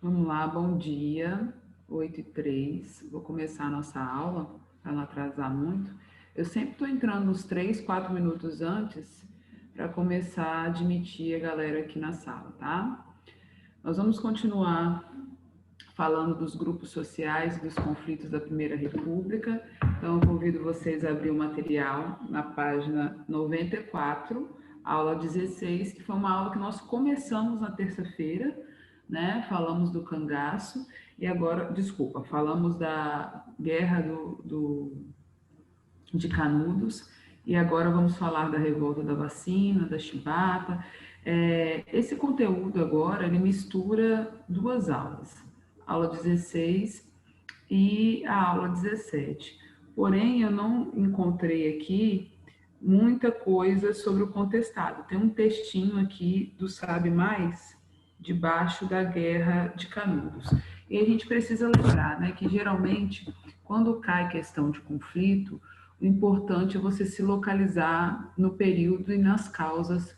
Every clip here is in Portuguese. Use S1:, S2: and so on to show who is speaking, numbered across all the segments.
S1: Vamos lá, bom dia, 8h03. Vou começar a nossa aula, para não atrasar muito. Eu sempre estou entrando uns 3, 4 minutos antes para começar a admitir a galera aqui na sala, tá? Nós vamos continuar falando dos grupos sociais e dos conflitos da Primeira República. Então, eu convido vocês a abrir o material na página 94, aula 16, que foi uma aula que nós começamos na terça-feira, né? Falamos do cangaço e agora, desculpa, falamos da guerra de Canudos e agora vamos falar da revolta da vacina, da chibata. Esse conteúdo agora, ele mistura duas aulas, aula 16 e a aula 17. Porém, eu não encontrei aqui muita coisa sobre o contestado. Tem um textinho aqui do Sabe Mais, debaixo da Guerra de Canudos. E a gente precisa lembrar, né, que geralmente, quando cai questão de conflito, o importante é você se localizar no período e nas causas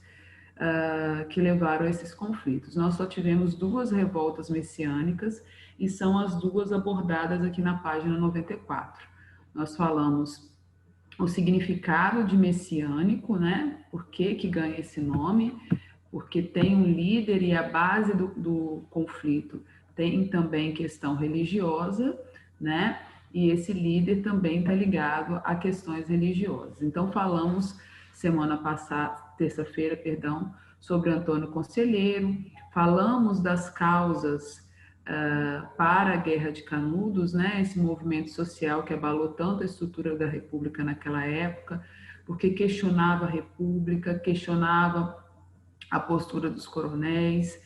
S1: que levaram a esses conflitos. Nós só tivemos duas revoltas messiânicas e são as duas abordadas aqui na página 94. Nós falamos o significado de messiânico, né? Por que ganha esse nome? Porque tem um líder e a base do conflito tem também questão religiosa, né? E esse líder também está ligado a questões religiosas. Então, falamos semana passada, terça-feira, perdão, sobre Antônio Conselheiro, falamos das causas para a Guerra de Canudos, né? Esse movimento social que abalou tanto a estrutura da República naquela época, porque questionava a República, questionava a postura dos coronéis,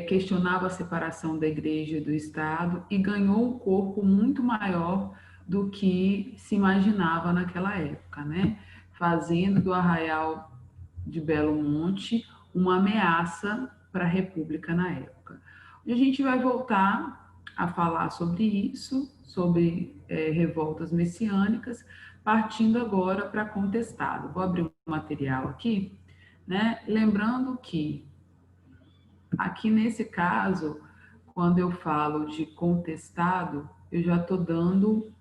S1: questionava a separação da igreja e do Estado e ganhou um corpo muito maior do que se imaginava naquela época, né? Fazendo do Arraial de Belo Monte uma ameaça para a República na época. E a gente vai voltar a falar sobre isso, sobre revoltas messiânicas, partindo agora para contestado. Vou abrir o material aqui, né? Lembrando que aqui nesse caso, quando eu falo de contestado, eu já estou dando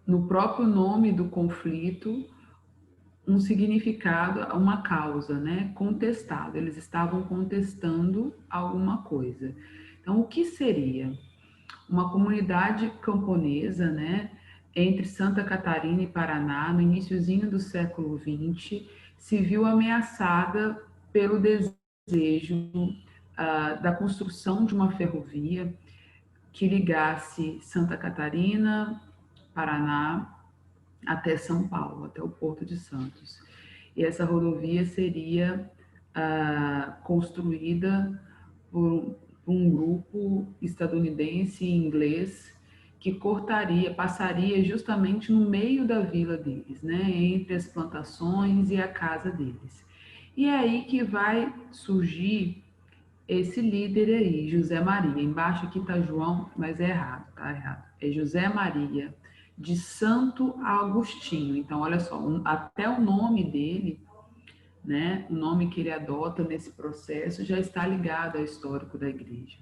S1: no próprio nome do conflito um significado, uma causa, né? Contestado. Eles estavam contestando alguma coisa. Então, o que seria? Uma comunidade camponesa, né? Entre Santa Catarina e Paraná, no iniciozinho do século XX, se viu ameaçada pelo desejo da construção de uma ferrovia que ligasse Santa Catarina, Paraná, até São Paulo, até o Porto de Santos. E essa rodovia seria construída por um grupo estadunidense e inglês que passaria justamente no meio da vila deles, né, entre as plantações e a casa deles. E é aí que vai surgir esse líder aí, José Maria. Embaixo aqui está João, mas é errado, tá errado. É José Maria de Santo Agostinho. Então, olha só, até o nome dele, né, o nome que ele adota nesse processo já está ligado ao histórico da igreja.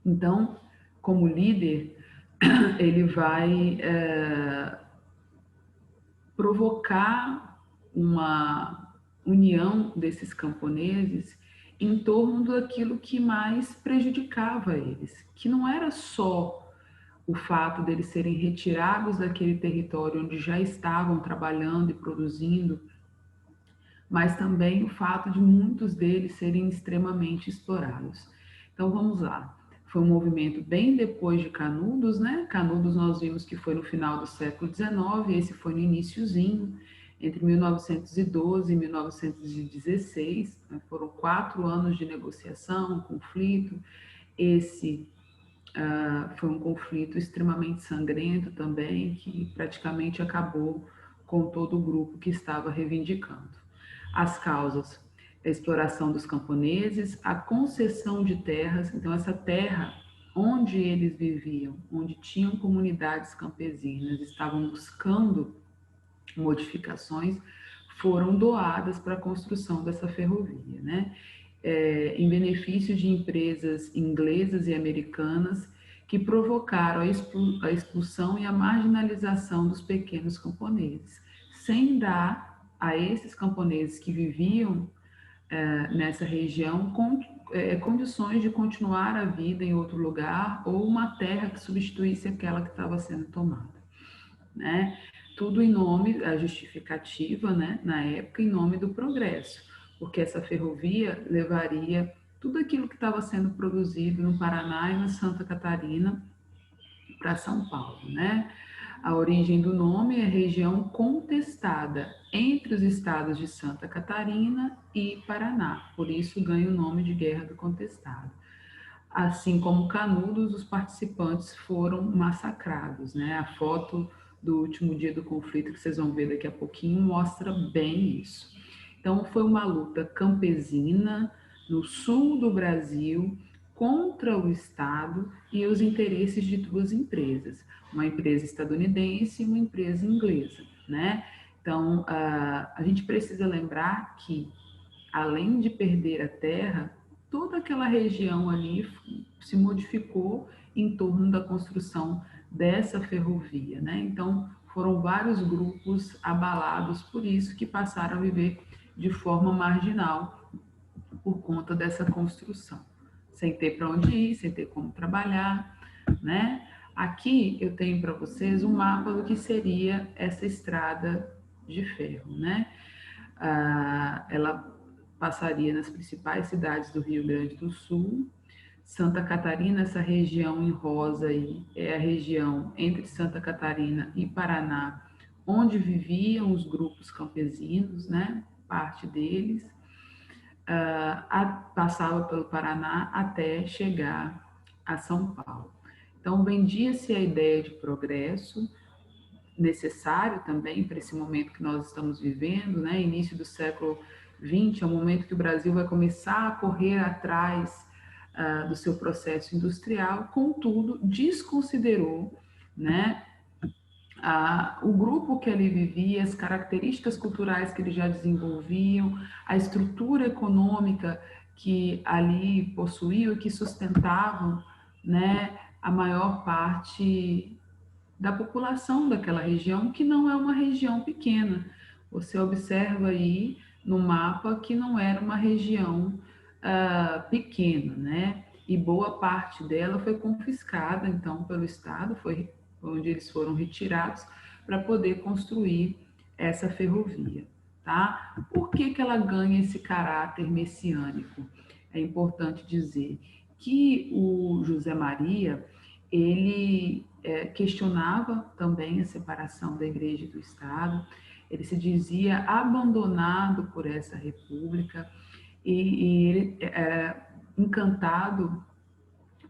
S1: Então, como líder, ele vai provocar uma união desses camponeses em torno daquilo que mais prejudicava eles, que não era só o fato deles serem retirados daquele território onde já estavam trabalhando e produzindo, mas também o fato de muitos deles serem extremamente explorados. Então vamos lá. Foi um movimento bem depois de Canudos, né? Canudos nós vimos que foi no final do século XIX, esse foi no iniciozinho, entre 1912 e 1916, né? Foram 4 anos de negociação, conflito. Esse foi um conflito extremamente sangrento também, que praticamente acabou com todo o grupo que estava reivindicando. As causas: a exploração dos camponeses, a concessão de terras. Então, essa terra onde eles viviam, onde tinham comunidades campesinas, estavam buscando modificações, foram doadas para a construção dessa ferrovia, né? em benefício de empresas inglesas e americanas que provocaram a expulsão e a marginalização dos pequenos camponeses, sem dar a esses camponeses que viviam nessa região condições de continuar a vida em outro lugar ou uma terra que substituísse aquela que estava sendo tomada, né? Tudo em nome, a justificativa, né, na época, em nome do progresso, porque essa ferrovia levaria tudo aquilo que estava sendo produzido no Paraná e na Santa Catarina para São Paulo, né? A origem do nome é região contestada entre os estados de Santa Catarina e Paraná, por isso ganha o nome de Guerra do Contestado. Assim como Canudos, os participantes foram massacrados, né? A foto do último dia do conflito, que vocês vão ver daqui a pouquinho, mostra bem isso. Então, foi uma luta campesina no sul do Brasil contra o Estado e os interesses de duas empresas, uma empresa estadunidense e uma empresa inglesa, né? Então, a gente precisa lembrar que, além de perder a terra, toda aquela região ali se modificou em torno da construção dessa ferrovia, né? Então, foram vários grupos abalados por isso que passaram a viver de forma marginal por conta dessa construção, sem ter para onde ir, sem ter como trabalhar, né? Aqui eu tenho para vocês um mapa do que seria essa estrada de ferro, né? Ela passaria nas principais cidades do Rio Grande do Sul. Santa Catarina, essa região em rosa aí, é a região entre Santa Catarina e Paraná, onde viviam os grupos campesinos, né? Parte deles. Passava pelo Paraná até chegar a São Paulo. Então, vendia-se a ideia de progresso, necessário também para esse momento que nós estamos vivendo, né? Início do século XX, é o momento que o Brasil vai começar a correr atrás do seu processo industrial, contudo, desconsiderou, né, o grupo que ali vivia, as características culturais que eles já desenvolviam, a estrutura econômica que ali possuíam e que sustentavam, né, a maior parte da população daquela região, que não é uma região pequena. Você observa aí no mapa que não era uma região pequena, né? E boa parte dela foi confiscada, então, pelo Estado, foi onde eles foram retirados para poder construir essa ferrovia, tá? Por que que ela ganha esse caráter messiânico? É importante dizer que o José Maria, ele questionava também a separação da igreja e do Estado, ele se dizia abandonado por essa república e ele, encantado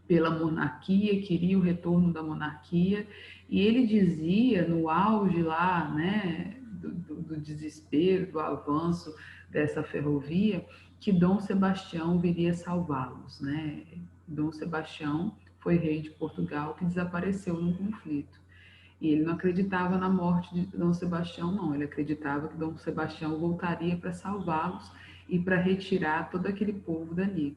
S1: pela monarquia, queria o retorno da monarquia, e ele dizia, no auge lá, né, do desespero, do avanço dessa ferrovia, que Dom Sebastião viria salvá-los, né? Dom Sebastião foi rei de Portugal que desapareceu num conflito. E ele não acreditava na morte de Dom Sebastião, não. Ele acreditava que Dom Sebastião voltaria para salvá-los e para retirar todo aquele povo dali.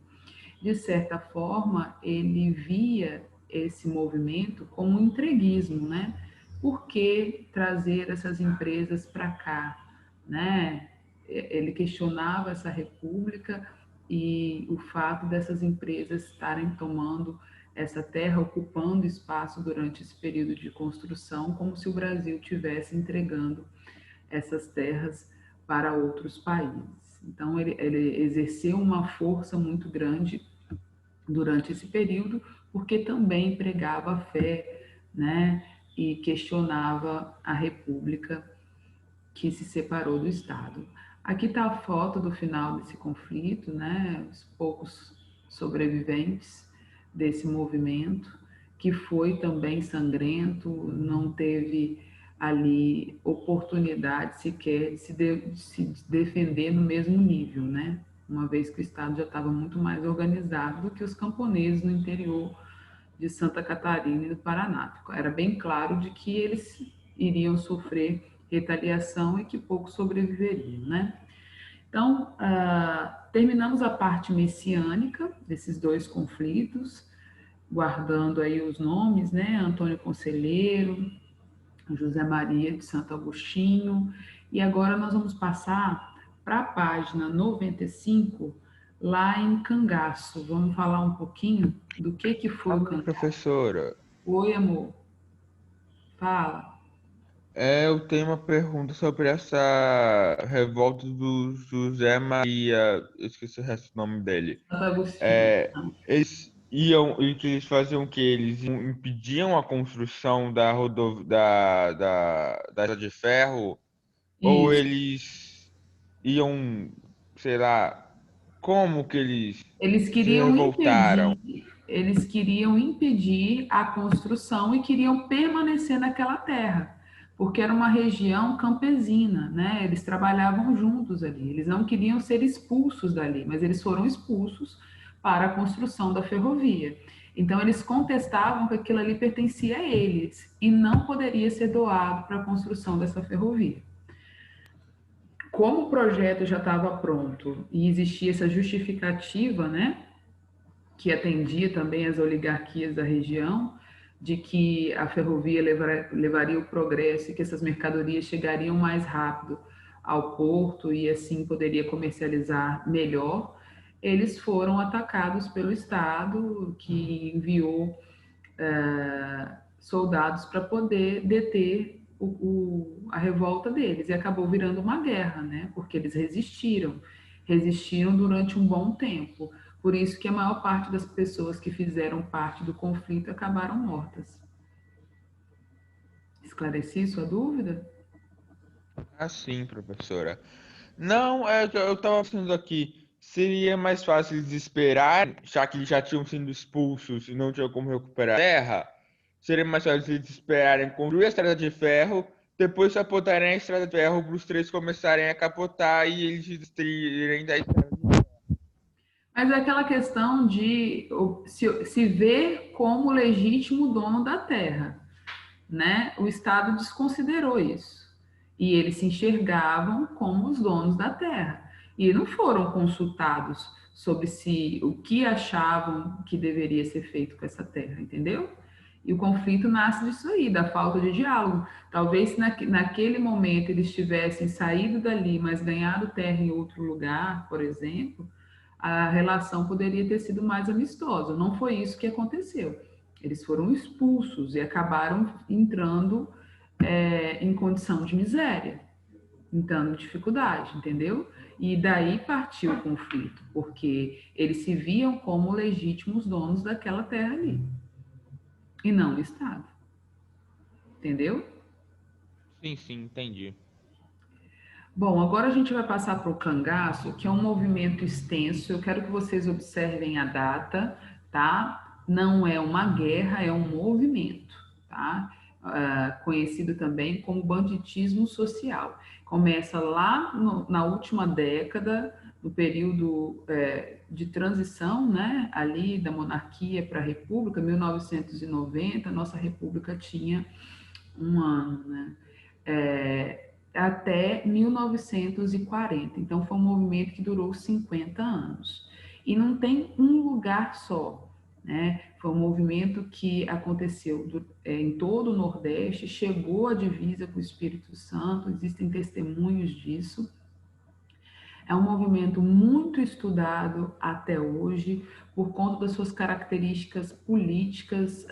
S1: De certa forma, ele via esse movimento como um entreguismo, né? Por que trazer essas empresas para cá, né? Ele questionava essa república e o fato dessas empresas estarem tomando essa terra, ocupando espaço durante esse período de construção, como se o Brasil tivesse entregando essas terras para outros países. Então, ele exerceu uma força muito grande durante esse período, porque também pregava a fé, né, e questionava a república que se separou do Estado. Aqui está a foto do final desse conflito, né, os poucos sobreviventes desse movimento, que foi também sangrento, não teve ali oportunidade sequer de se defender no mesmo nível, né? Uma vez que o Estado já estava muito mais organizado do que os camponeses no interior de Santa Catarina e do Paraná. Era bem claro de que eles iriam sofrer retaliação e que poucos sobreviveriam, né? Então, terminamos a parte messiânica desses dois conflitos, guardando aí os nomes, né? Antônio Conselheiro, José Maria de Santo Agostinho. E agora nós vamos passar para a página 95, lá em Cangaço. Vamos falar um pouquinho do que foi o
S2: Alô,
S1: cangaço.
S2: professora.
S1: Oi, amor. Fala.
S2: Eu tenho uma pergunta sobre essa revolta do José Maria, eu esqueci o resto do nome dele.
S1: Santo Agostinho.
S2: É, eles faziam o quê? Impediam a construção da da estrada de ferro, ou
S1: Isso.
S2: eles iam, sei lá, como que eles
S1: Eles
S2: se
S1: queriam
S2: revoltaram?
S1: impedir, eles queriam impedir a construção e queriam permanecer naquela terra, porque era uma região campesina, né? Eles trabalhavam juntos ali. Eles não queriam ser expulsos dali, mas eles foram expulsos para a construção da ferrovia. Então eles contestavam que aquilo ali pertencia a eles e não poderia ser doado para a construção dessa ferrovia. Como o projeto já estava pronto e existia essa justificativa, né, que atendia também as oligarquias da região, de que a ferrovia levaria o progresso e que essas mercadorias chegariam mais rápido ao porto e assim poderia comercializar melhor, eles foram atacados pelo Estado, que enviou soldados para poder deter a revolta deles e acabou virando uma guerra, né? Porque eles resistiram durante um bom tempo. Por isso que a maior parte das pessoas que fizeram parte do conflito acabaram mortas. Esclareci sua dúvida?
S2: Ah, sim, professora. Não, é que eu estava pensando aqui, seria mais fácil eles esperar, já que eles já tinham sido expulsos e não tinham como recuperar a terra, seria mais fácil eles esperarem construir a estrada de ferro, depois capotarem a estrada de ferro para os três começarem a capotar e eles desistirem da estrada de ferro.
S1: Mas é aquela questão de se ver como legítimo dono da terra, né? O Estado desconsiderou isso. E eles se enxergavam como os donos da terra. E não foram consultados sobre se o que achavam que deveria ser feito com essa terra, entendeu? E o conflito nasce disso aí, da falta de diálogo. Talvez se naquele momento eles tivessem saído dali, mas ganhado terra em outro lugar, por exemplo, a relação poderia ter sido mais amistosa. Não foi isso que aconteceu. Eles foram expulsos e acabaram entrando em condição de miséria, entrando em dificuldade, entendeu? E daí partiu o conflito, porque eles se viam como legítimos donos daquela terra ali, e não o Estado, entendeu?
S2: Sim, sim, entendi.
S1: Bom, agora a gente vai passar para o cangaço, que é um movimento extenso. Eu quero que vocês observem a data, tá? Não é uma guerra, é um movimento, tá? Conhecido também como banditismo social. Começa lá na última década, no período de transição, né? Ali da monarquia para a república, 1990, nossa república tinha um ano, né? Até 1940. Então, foi um movimento que durou 50 anos. E não tem um lugar só, né? Foi um movimento que aconteceu em todo o Nordeste, chegou à divisa com o Espírito Santo, existem testemunhos disso. É um movimento muito estudado até hoje por conta das suas características políticas,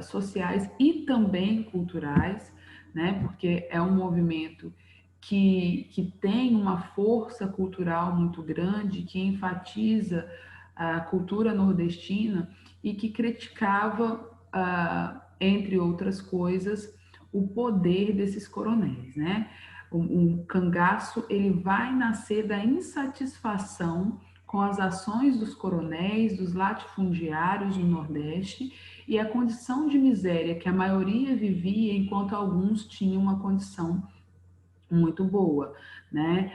S1: sociais e também culturais, né? Porque é um movimento que tem uma força cultural muito grande, que enfatiza a cultura nordestina e que criticava, entre outras coisas, o poder desses coronéis, né? O cangaço ele vai nascer da insatisfação com as ações dos coronéis, dos latifundiários no Nordeste e a condição de miséria que a maioria vivia, enquanto alguns tinham uma condição muito boa, né?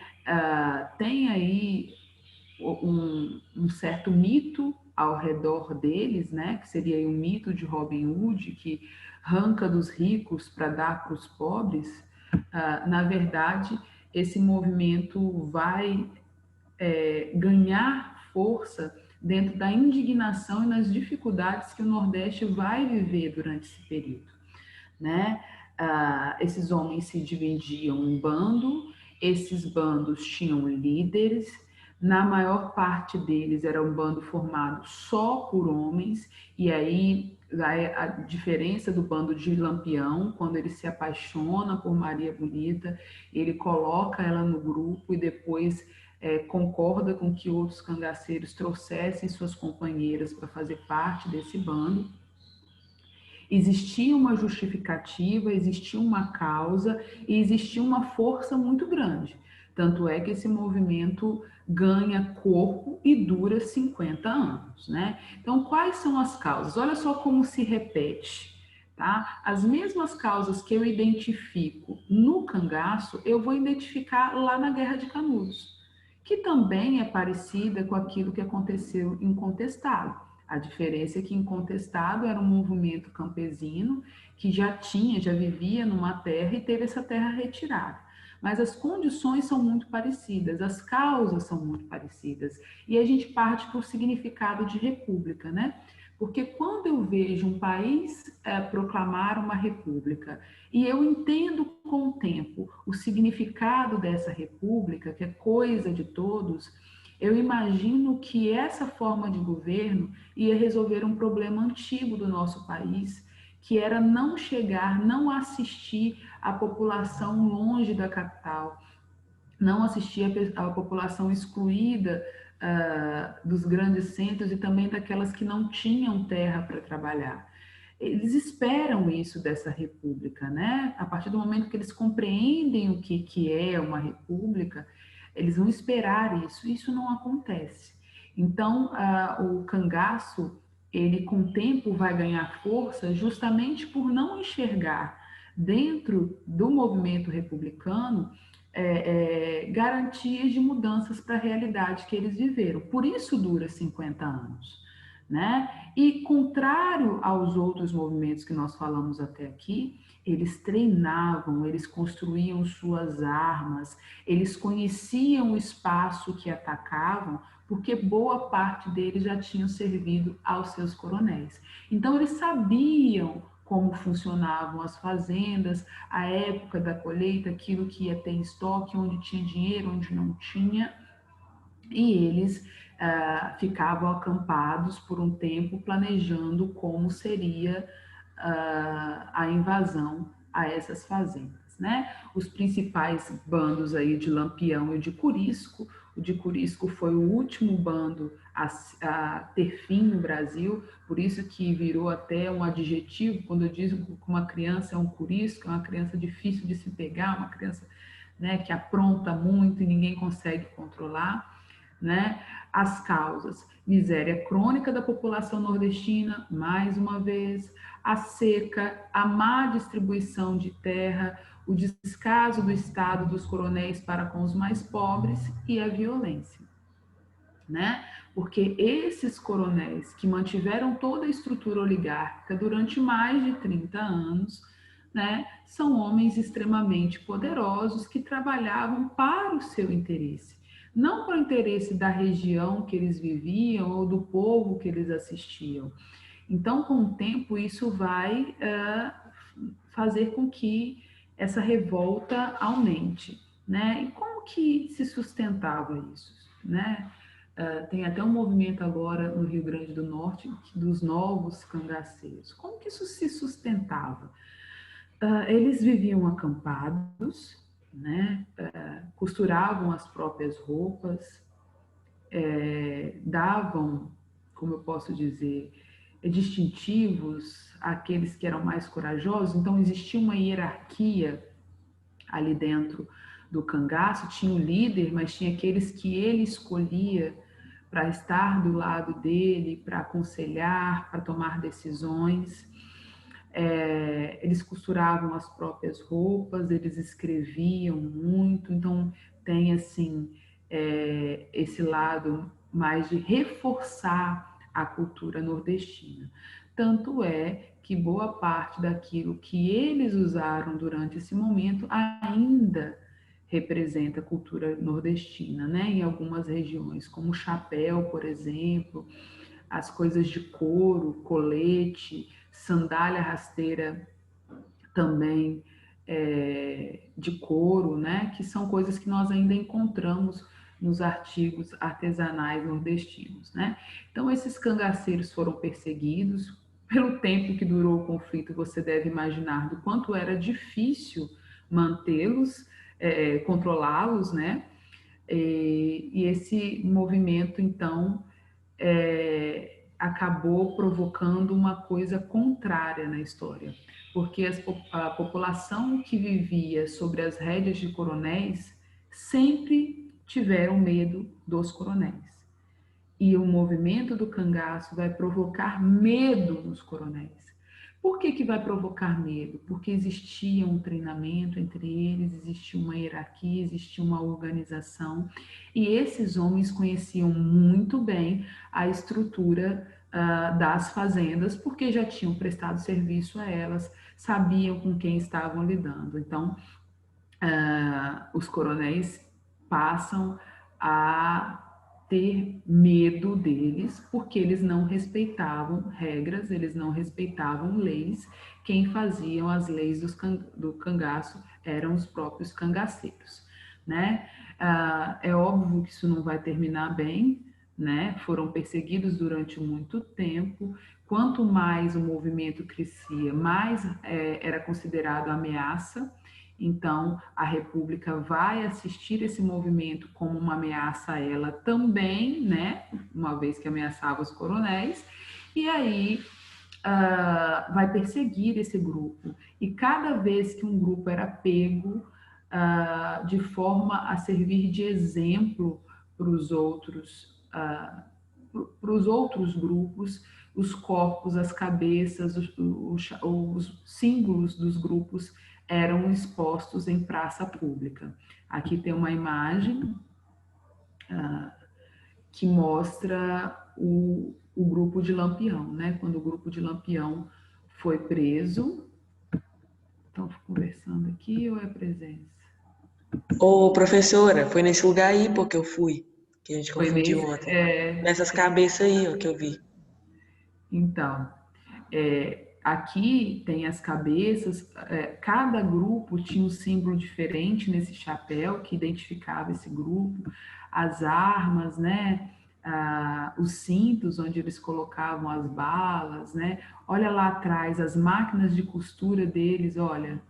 S1: Tem aí um certo mito ao redor deles, né? Que seria aí o mito de Robin Hood, que arranca dos ricos para dar para os pobres. Na verdade, esse movimento vai ganhar força dentro da indignação e nas dificuldades que o Nordeste vai viver durante esse período, né? Esses homens se dividiam em bando, esses bandos tinham líderes, na maior parte deles era um bando formado só por homens, e aí a diferença do bando de Lampião, quando ele se apaixona por Maria Bonita, ele coloca ela no grupo e depois concorda com que outros cangaceiros trouxessem suas companheiras para fazer parte desse bando. Existia uma justificativa, existia uma causa e existia uma força muito grande. Tanto é que esse movimento ganha corpo e dura 50 anos, né? Então, quais são as causas? Olha só como se repete, tá? As mesmas causas que eu identifico no cangaço, eu vou identificar lá na Guerra de Canudos, que também é parecida com aquilo que aconteceu em Contestado. A diferença é que em Contestado era um movimento campesino que já vivia numa terra e teve essa terra retirada. Mas as condições são muito parecidas, as causas são muito parecidas. E a gente parte para o significado de república, né? Porque quando eu vejo um país proclamar uma república e eu entendo com o tempo o significado dessa república, que é coisa de todos, eu imagino que essa forma de governo ia resolver um problema antigo do nosso país, que era não chegar, não assistir a população longe da capital, não assistir a população excluída dos grandes centros e também daquelas que não tinham terra para trabalhar. Eles esperam isso dessa república, né? A partir do momento que eles compreendem o que é uma república, eles vão esperar isso. Isso não acontece. Então, o cangaço, ele com o tempo vai ganhar força justamente por não enxergar dentro do movimento republicano garantias de mudanças para a realidade que eles viveram. Por isso dura 50 anos, né? E contrário aos outros movimentos que nós falamos até aqui, eles treinavam, eles construíam suas armas, eles conheciam o espaço que atacavam, porque boa parte deles já tinham servido aos seus coronéis. Então eles sabiam como funcionavam as fazendas, a época da colheita, aquilo que ia ter em estoque, onde tinha dinheiro, onde não tinha, e eles ficavam acampados por um tempo planejando como seria a invasão a essas fazendas, né? Os principais bandos aí de Lampião e de Curisco, o de Curisco foi o último bando a ter fim no Brasil, por isso que virou até um adjetivo, quando eu digo que uma criança é um curisco, é uma criança difícil de se pegar, uma criança, né, que apronta muito e ninguém consegue controlar, né? As causas: miséria crônica da população nordestina, mais uma vez, a seca, a má distribuição de terra, o descaso do Estado dos coronéis para com os mais pobres e a violência, né? Porque esses coronéis que mantiveram toda a estrutura oligárquica durante mais de 30 anos, né, são homens extremamente poderosos que trabalhavam para o seu interesse, não para o interesse da região que eles viviam ou do povo que eles assistiam. Então, com o tempo, isso vai fazer com que essa revolta aumente, né? E como que se sustentava isso, né? Tem até um movimento agora no Rio Grande do Norte dos novos cangaceiros. Como que isso se sustentava? Eles viviam acampados, né? Costuravam as próprias roupas, davam, como eu posso dizer, distintivos àqueles que eram mais corajosos. Então existia uma hierarquia ali dentro do cangaço, tinha o líder, mas tinha aqueles que ele escolhia para estar do lado dele, para aconselhar, para tomar decisões. Eles costuravam as próprias roupas, eles escreviam muito, então tem assim esse lado mais de reforçar a cultura nordestina. Tanto é que boa parte daquilo que eles usaram durante esse momento ainda representa a cultura nordestina, né? Em algumas regiões, como o chapéu, por exemplo, as coisas de couro, colete, sandália rasteira também de couro, né? Que são coisas que nós ainda encontramos nos artigos artesanais nordestinos, né? Então, esses cangaceiros foram perseguidos. Pelo tempo que durou o conflito, você deve imaginar do quanto era difícil mantê-los, controlá-los, né? E esse movimento, então, acabou provocando uma coisa contrária na história, porque a população que vivia sobre as rédeas de coronéis sempre tiveram medo dos coronéis. E o movimento do cangaço vai provocar medo nos coronéis. Por que vai provocar medo? Porque existia um treinamento entre eles, existia uma hierarquia, existia uma organização, e esses homens conheciam muito bem a estrutura das fazendas, porque já tinham prestado serviço a elas, sabiam com quem estavam lidando. Então, os coronéis passam a ter medo deles, porque eles não respeitavam regras, eles não respeitavam leis. Quem faziam as leis do cangaço eram os próprios cangaceiros, né? É óbvio que isso não vai terminar bem, né? Foram perseguidos durante muito tempo. Quanto mais o movimento crescia, mais era considerado ameaça. Então, a República vai assistir esse movimento como uma ameaça a ela também, né? Uma vez que ameaçava os coronéis, e aí vai perseguir esse grupo. E cada vez que um grupo era pego de forma a servir de exemplo para os outros grupos, os corpos, as cabeças, os símbolos dos grupos eram expostos em praça pública. Aqui tem uma imagem que mostra o grupo de Lampião, né? Quando o grupo de Lampião foi preso. Estão conversando aqui ou é presença?
S3: Ô, professora, foi nesse lugar aí, pô, que eu fui, que a gente
S1: Foi
S3: confundiu
S1: nesse,
S3: ontem. Nessas cabeças aí, ó, que eu vi.
S1: Então, aqui tem as cabeças, cada grupo tinha um símbolo diferente nesse chapéu que identificava esse grupo, as armas, né? Os cintos onde eles colocavam as balas, né? Olha lá atrás as máquinas de costura deles, olha,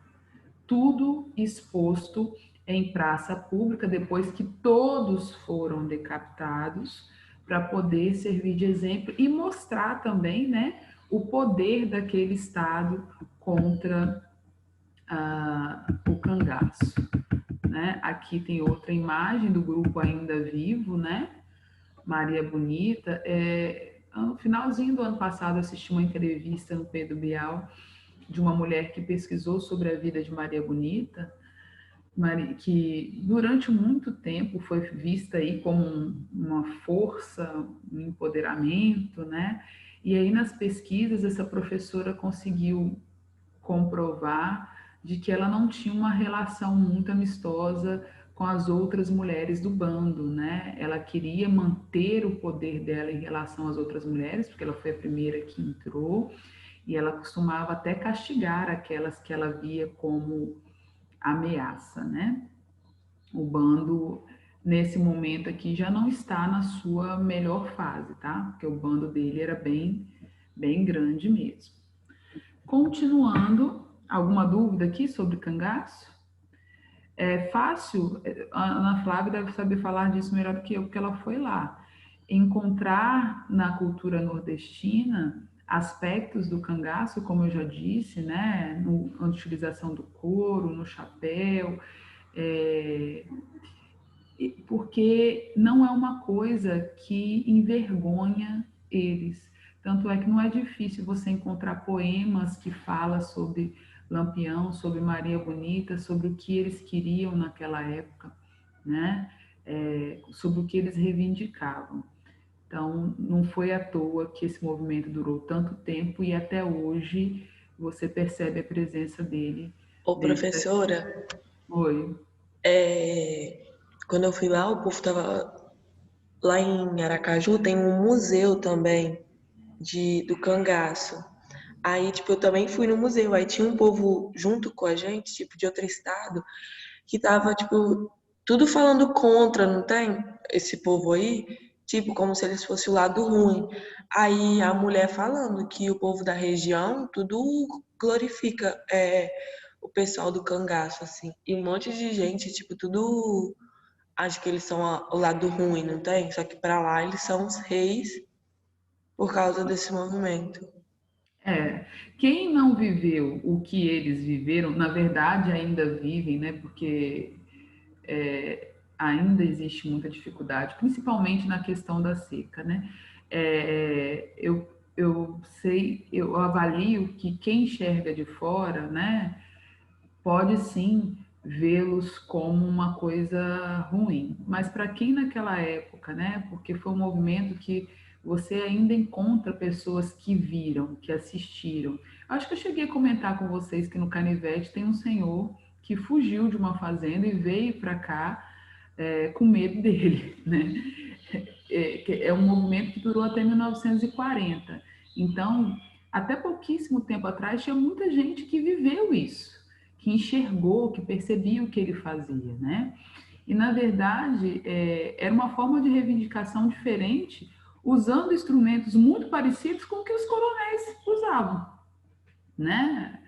S1: tudo exposto em praça pública depois que todos foram decapitados para poder servir de exemplo e mostrar também, né, o poder daquele Estado contra o cangaço. Né? Aqui tem outra imagem do grupo ainda vivo, né? Maria Bonita. No finalzinho do ano passado, eu assisti uma entrevista no Pedro Bial de uma mulher que pesquisou sobre a vida de Maria Bonita, que durante muito tempo foi vista aí como uma força, um empoderamento, né? E aí nas pesquisas essa professora conseguiu comprovar de que ela não tinha uma relação muito amistosa com as outras mulheres do bando, né? Ela queria manter o poder dela em relação às outras mulheres, porque ela foi a primeira que entrou, e ela costumava até castigar aquelas que ela via como ameaça, né? O bando, nesse momento aqui, já não está na sua melhor fase, tá? Porque o bando dele era bem, bem grande mesmo. Continuando, alguma dúvida aqui sobre cangaço? É fácil, a Ana Flávia deve saber falar disso melhor do que eu, porque ela foi lá. Encontrar na cultura nordestina aspectos do cangaço, como eu já disse, né? Na utilização do couro, no chapéu, porque não é uma coisa que envergonha eles. Tanto é que não é difícil você encontrar poemas que falam sobre Lampião, sobre Maria Bonita, sobre o que eles queriam naquela época, né? Sobre o que eles reivindicavam. Então, não foi à toa que esse movimento durou tanto tempo e até hoje você percebe a presença dele
S3: Ô,
S1: dentro da...
S3: professora,
S1: Oi.
S3: Quando eu fui lá, o povo tava... Lá em Aracaju tem um museu também do cangaço. Aí, tipo, eu também fui no museu. Aí tinha um povo junto com a gente, tipo, de outro estado, que tava, tipo, tudo falando contra, não tem? Esse povo aí, tipo, como se eles fossem o lado ruim. Aí a mulher falando que o povo da região tudo glorifica o pessoal do cangaço, assim. E um monte de gente, tipo, tudo acha que eles são o lado ruim, não tem? Só que pra lá eles são os reis por causa desse movimento.
S1: É, quem não viveu o que eles viveram, na verdade ainda vivem, né? Porque ainda existe muita dificuldade, principalmente na questão da seca, né? Eu sei, eu avalio que quem enxerga de fora, né, pode sim vê-los como uma coisa ruim, mas para quem naquela época, né, porque foi um movimento que você ainda encontra pessoas que viram, que assistiram. Acho que eu cheguei a comentar com vocês que no Canivete tem um senhor que fugiu de uma fazenda e veio para cá com medo dele, né? É um movimento que durou até 1940. Então, até pouquíssimo tempo atrás, tinha muita gente que viveu isso, que enxergou, que percebia o que ele fazia, né? E, na verdade, era uma forma de reivindicação diferente, usando instrumentos muito parecidos com o que os coronéis usavam, né?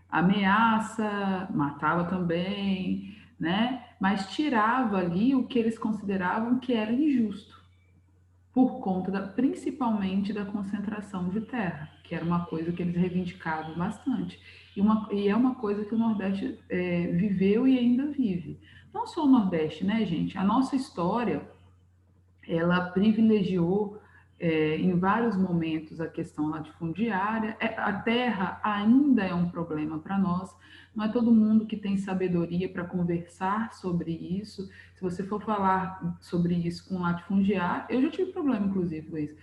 S1: Ameaça, matava também, né? Mas tirava ali o que eles consideravam que era injusto, por conta principalmente da concentração de terra, que era uma coisa que eles reivindicavam bastante. E é uma coisa que o Nordeste viveu e ainda vive. Não só o Nordeste, né, gente? A nossa história, ela privilegiou em vários momentos a questão latifundiária. A terra ainda é um problema para nós, não é todo mundo que tem sabedoria para conversar sobre isso. Se você for falar sobre isso com latifundiário, eu já tive problema, inclusive, com isso,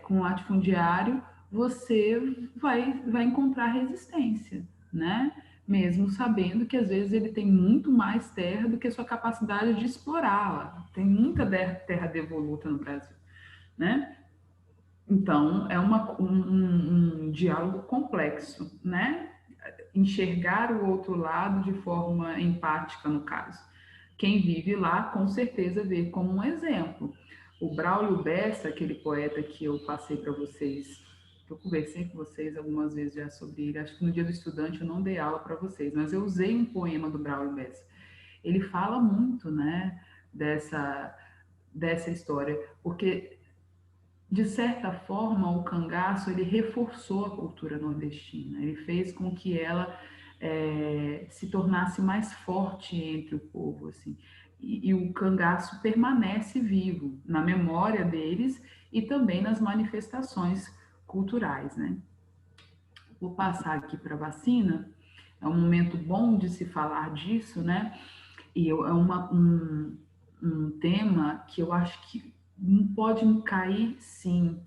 S1: com latifundiário, você vai encontrar resistência, né? Mesmo sabendo que às vezes ele tem muito mais terra do que a sua capacidade de explorá-la. Tem muita terra devoluta no Brasil, né? Então, é um diálogo complexo, né? Enxergar o outro lado de forma empática, no caso. Quem vive lá, com certeza, vê como um exemplo. O Braulio Bessa, aquele poeta que eu passei para vocês, que eu conversei com vocês algumas vezes já sobre ele, acho que no Dia do Estudante eu não dei aula para vocês, mas eu usei um poema do Braulio Bessa. Ele fala muito, né, dessa história, porque de certa forma, o cangaço ele reforçou a cultura nordestina, ele fez com que ela se tornasse mais forte entre o povo, assim. E o cangaço permanece vivo na memória deles e também nas manifestações culturais, né? Vou passar aqui para a vacina, é um momento bom de se falar disso, né? E um tema que eu acho que não pode cair, sim,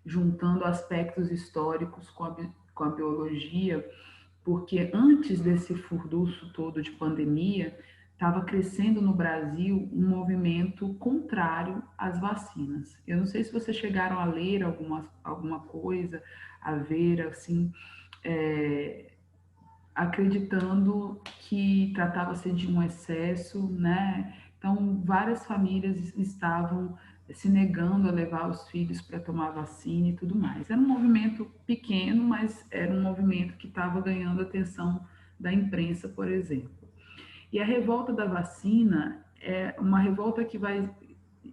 S1: juntando aspectos históricos com a biologia, porque antes desse furdunço todo de pandemia, estava crescendo no Brasil um movimento contrário às vacinas. Eu não sei se vocês chegaram a ler alguma coisa, a ver, assim, é, acreditando que tratava-se de um excesso, né? Então, várias famílias estavam se negando a levar os filhos para tomar vacina e tudo mais. Era um movimento pequeno, mas era um movimento que estava ganhando a atenção da imprensa, por exemplo. E a revolta da vacina é uma revolta que vai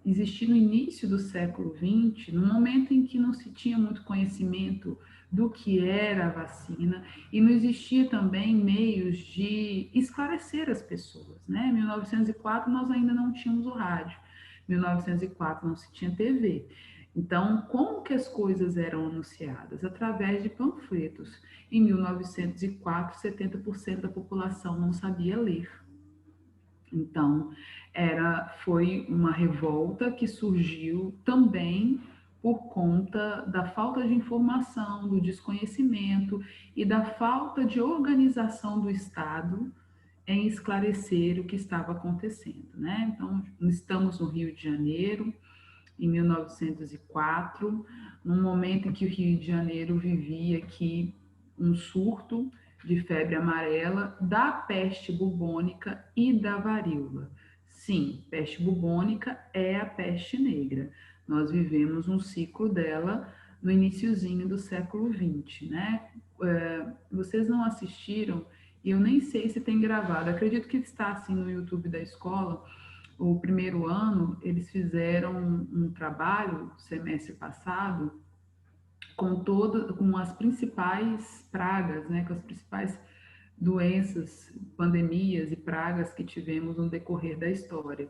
S1: existir no início do século XX, no momento em que não se tinha muito conhecimento do que era a vacina e não existia também meios de esclarecer as pessoas, né? Em 1904 nós ainda não tínhamos o rádio, em 1904 não se tinha TV. Então, como que as coisas eram anunciadas? Através de panfletos. Em 1904, 70% da população não sabia ler. Então, foi uma revolta que surgiu também por conta da falta de informação, do desconhecimento e da falta de organização do Estado em esclarecer o que estava acontecendo, né? Então, estamos no Rio de Janeiro, em 1904, num momento em que o Rio de Janeiro vivia aqui um surto de febre amarela, da peste bubônica e da varíola. Sim, peste bubônica é a peste negra. Nós vivemos um ciclo dela no iniciozinho do século XX, né? Vocês não assistiram, e eu nem sei se tem gravado, acredito que está assim no YouTube da escola. O primeiro ano, eles fizeram um trabalho, semestre passado, com as principais pragas, né, com as principais doenças, pandemias e pragas que tivemos no decorrer da história.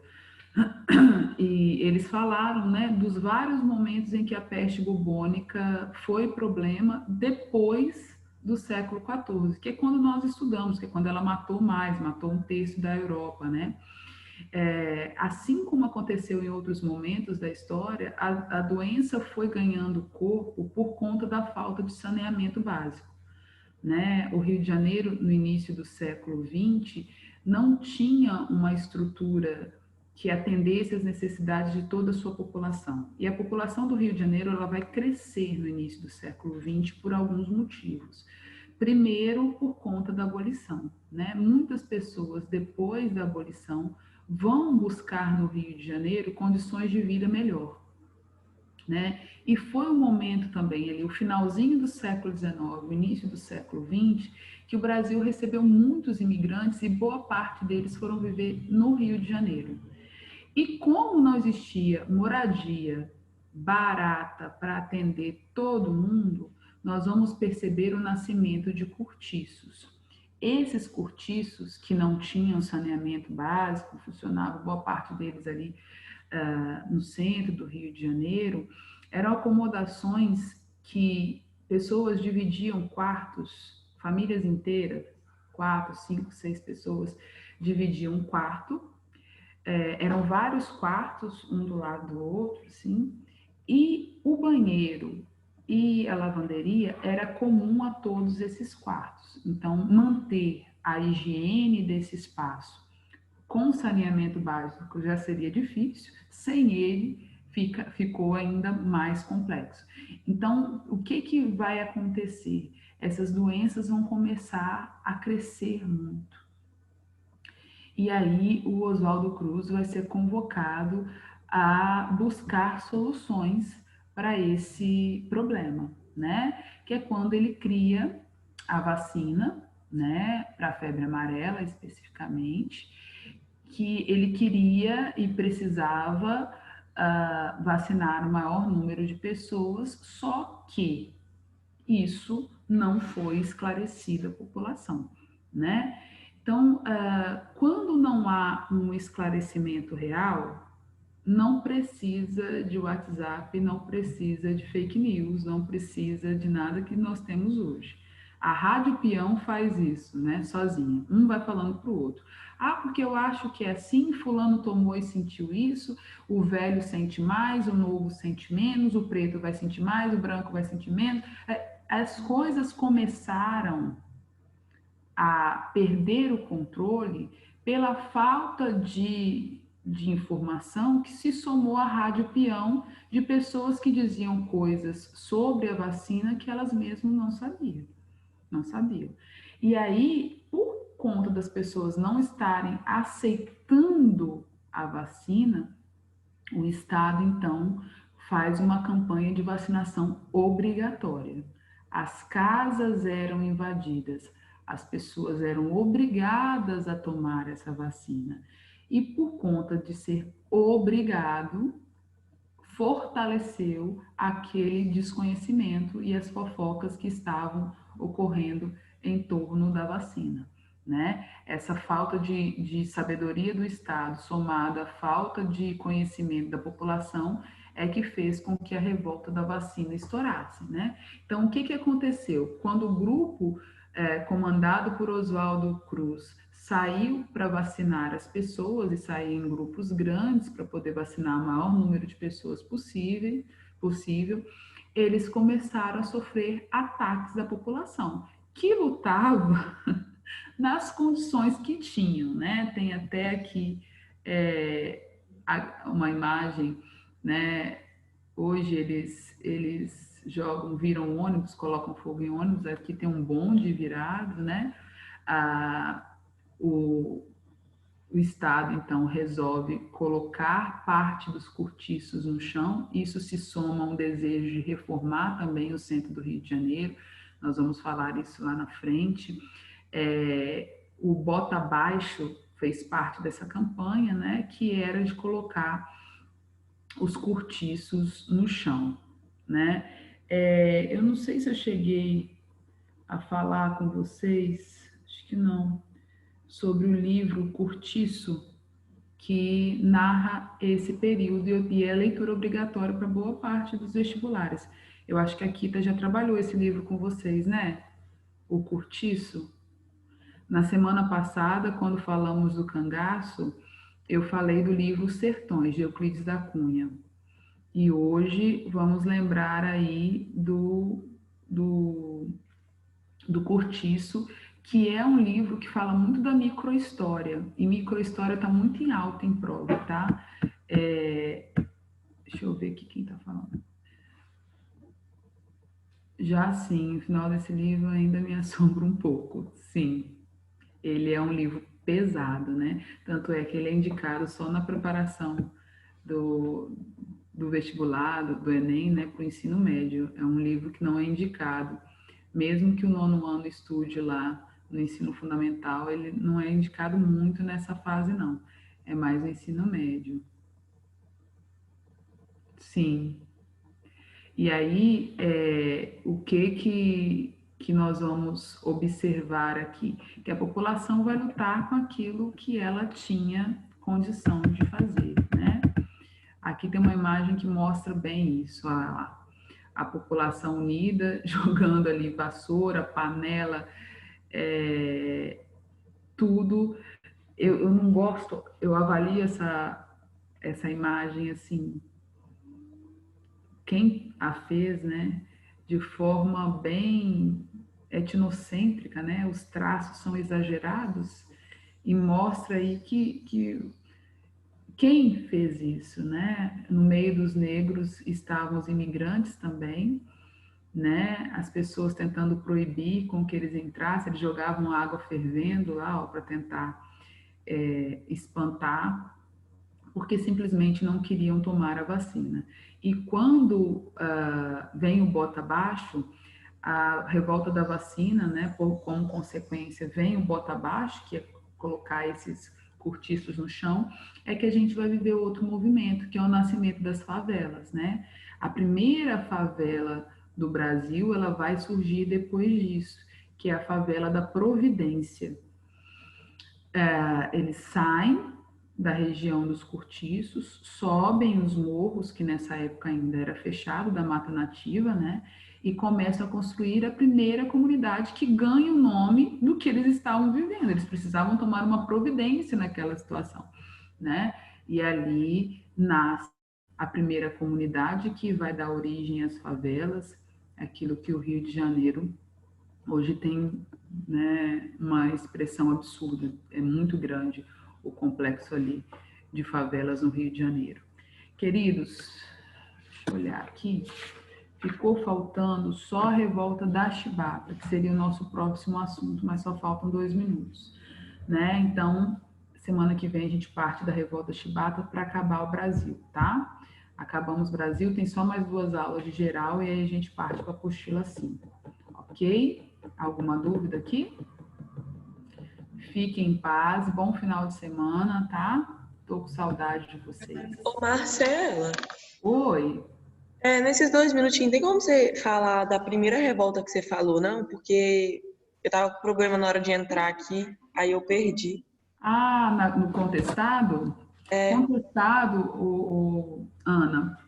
S1: E eles falaram, né, dos vários momentos em que a peste bubônica foi problema depois do século XIV, que é quando nós estudamos, que é quando ela matou mais, matou um terço da Europa, né? Assim como aconteceu em outros momentos da história, a doença foi ganhando corpo por conta da falta de saneamento básico, né? O Rio de Janeiro, no início do século XX, não tinha uma estrutura que atendesse às necessidades de toda a sua população. E a população do Rio de Janeiro ela vai crescer no início do século XX por alguns motivos. Primeiro, por conta da abolição, né? Muitas pessoas, depois da abolição, vão buscar no Rio de Janeiro condições de vida melhor, né? E foi um momento também ali, o finalzinho do século XIX, o início do século XX, que o Brasil recebeu muitos imigrantes e boa parte deles foram viver no Rio de Janeiro. E como não existia moradia barata para atender todo mundo, nós vamos perceber o nascimento de cortiços. Esses cortiços que não tinham saneamento básico, funcionava boa parte deles ali no centro do Rio de Janeiro, eram acomodações que pessoas dividiam quartos, famílias inteiras, 4, 5, 6 pessoas dividiam um quarto, eram vários quartos, um do lado do outro, assim, e o banheiro e a lavanderia era comum a todos esses quartos. Então, manter a higiene desse espaço com saneamento básico já seria difícil, sem ele ficou ainda mais complexo. Então, o que vai acontecer? Essas doenças vão começar a crescer muito. E aí o Oswaldo Cruz vai ser convocado a buscar soluções para esse problema, né? Que é quando ele cria a vacina, né, para a febre amarela especificamente, que ele queria e precisava vacinar o maior número de pessoas, só que isso não foi esclarecido à população, né? Então, quando não há um esclarecimento real, não precisa de WhatsApp, não precisa de fake news, não precisa de nada que nós temos hoje. A Rádio Peão faz isso, né, sozinha. Um vai falando para o outro. Ah, porque eu acho que é assim, fulano tomou e sentiu isso, o velho sente mais, o novo sente menos, o preto vai sentir mais, o branco vai sentir menos. As coisas começaram a perder o controle pela falta de informação que se somou à Rádio Peão de pessoas que diziam coisas sobre a vacina que elas mesmas não sabiam. E aí, por conta das pessoas não estarem aceitando a vacina, o Estado, então, faz uma campanha de vacinação obrigatória. As casas eram invadidas, as pessoas eram obrigadas a tomar essa vacina. E por conta de ser obrigado, fortaleceu aquele desconhecimento e as fofocas que estavam ocorrendo em torno da vacina, né? Essa falta de sabedoria do Estado, somada à falta de conhecimento da população, é que fez com que a revolta da vacina estourasse, né? Então, o que aconteceu? Quando o grupo comandado por Oswaldo Cruz saiu para vacinar as pessoas, e saiu em grupos grandes para poder vacinar o maior número de pessoas possível, eles começaram a sofrer ataques da população, que lutava nas condições que tinham, né? Tem até aqui uma imagem, né? Hoje eles viram ônibus, colocam fogo em ônibus, aqui tem um bonde virado, né? Ah, o Estado, então, resolve colocar parte dos cortiços no chão. Isso se soma a um desejo de reformar também o centro do Rio de Janeiro. Nós vamos falar isso lá na frente. O Bota Abaixo fez parte dessa campanha, né, que era de colocar os cortiços no chão, né? Eu não sei se eu cheguei a falar com vocês, acho que não, sobre o livro Cortiço, que narra esse período e é leitura obrigatória para boa parte dos vestibulares. Eu acho que a Kita já trabalhou esse livro com vocês, né? O Cortiço. Na semana passada, quando falamos do cangaço, eu falei do livro Sertões, de Euclides da Cunha. E hoje vamos lembrar aí do Cortiço, que é um livro que fala muito da microhistória. E microhistória está muito em alta em prova, tá? Deixa eu ver aqui quem está falando. Já sim, o final desse livro ainda me assombra um pouco. Sim, ele é um livro pesado, né? Tanto é que ele é indicado só na preparação do vestibular, do Enem, né, para o ensino médio. É um livro que não é indicado. Mesmo que o nono ano estude lá no ensino fundamental, ele não é indicado muito nessa fase, não. É mais no ensino médio. Sim. E aí, o que nós vamos observar aqui? Que a população vai lutar com aquilo que ela tinha condição de fazer, né? Aqui tem uma imagem que mostra bem isso, a população unida, jogando ali vassoura, panela, tudo. Eu não gosto, eu avalio essa imagem assim, quem a fez, né, de forma bem etnocêntrica, né, os traços são exagerados e mostra aí que quem fez isso, né, no meio dos negros estavam os imigrantes também, né, as pessoas tentando proibir com que eles entrassem, eles jogavam água fervendo lá para tentar espantar, porque simplesmente não queriam tomar a vacina. E quando vem o bota abaixo, a revolta da vacina, né, como consequência, vem o bota abaixo, que é colocar esses cortiços no chão, é que a gente vai viver outro movimento, que é o nascimento das favelas, né? A primeira favela do Brasil, ela vai surgir depois disso, que é a favela da Providência. Eles saem da região dos cortiços, sobem os morros, que nessa época ainda era fechado, da mata nativa, né? E começam a construir a primeira comunidade que ganha o nome do que eles estavam vivendo. Eles precisavam tomar uma providência naquela situação, né? E ali nasce a primeira comunidade que vai dar origem às favelas, aquilo que o Rio de Janeiro hoje tem, né, uma expressão absurda, é muito grande o complexo ali de favelas no Rio de Janeiro. Queridos, deixa eu olhar aqui, ficou faltando só a revolta da Chibata, que seria o nosso próximo assunto, mas só faltam 2 minutos, né? Então, semana que vem a gente parte da revolta Chibata para acabar o Brasil, tá? Acabamos o Brasil, tem só mais 2 aulas de geral e aí a gente parte para a apostila 5, ok? Alguma dúvida aqui? Fiquem em paz, bom final de semana, tá? Tô com saudade de vocês.
S3: Ô, Marcela,
S1: Oi.
S3: nesses 2 minutinhos, tem como você falar da primeira revolta que você falou, não? Porque eu tava com problema na hora de entrar aqui, aí eu perdi.
S1: No contestado? Contestado, Ana,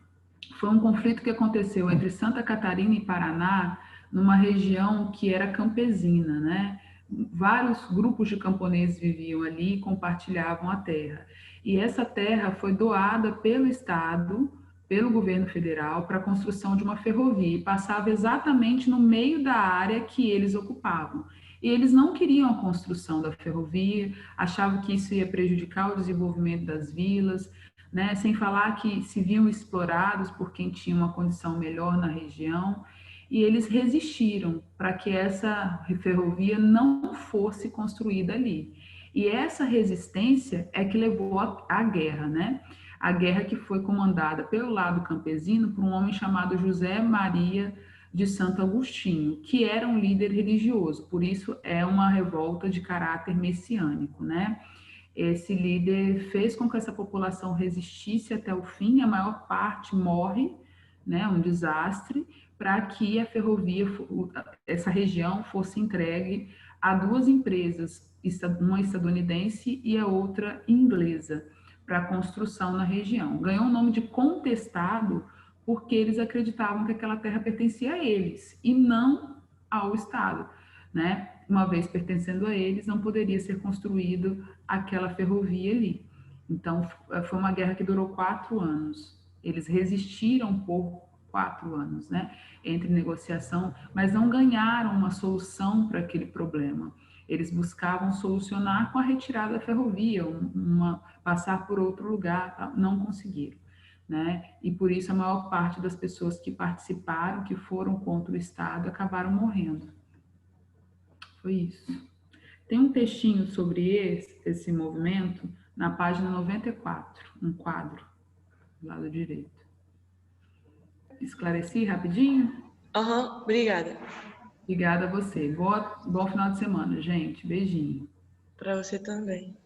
S1: foi um conflito que aconteceu entre Santa Catarina e Paraná, numa região que era campesina, né? Vários grupos de camponeses viviam ali e compartilhavam a terra. E essa terra foi doada pelo Estado, pelo governo federal, para a construção de uma ferrovia e passava exatamente no meio da área que eles ocupavam. E eles não queriam a construção da ferrovia, achavam que isso ia prejudicar o desenvolvimento das vilas, né? Sem falar que se viam explorados por quem tinha uma condição melhor na região, e eles resistiram para que essa ferrovia não fosse construída ali. E essa resistência é que levou à guerra, né? A guerra que foi comandada pelo lado campesino por um homem chamado José Maria de Santo Agostinho, que era um líder religioso, por isso é uma revolta de caráter messiânico, né? Esse líder fez com que essa população resistisse até o fim, a maior parte morre, né? Um desastre, para que a ferrovia, essa região fosse entregue a duas empresas, uma estadunidense e a outra inglesa, para a construção na região. Ganhou o nome de contestado porque eles acreditavam que aquela terra pertencia a eles e não ao Estado, né? Uma vez pertencendo a eles, não poderia ser construído aquela ferrovia ali. Então, foi uma guerra que durou 4 anos. Eles resistiram por 4 anos, né? Entre negociação, mas não ganharam uma solução para aquele problema. Eles buscavam solucionar com a retirada da ferrovia, passar por outro lugar, não conseguiram, né? E por isso a maior parte das pessoas que participaram, que foram contra o Estado, acabaram morrendo. Foi isso. Tem um textinho sobre esse movimento na página 94, um quadro do lado direito. Esclareci rapidinho?
S3: Obrigada.
S1: Obrigada a você. Bom final de semana, gente. Beijinho.
S3: Para você também.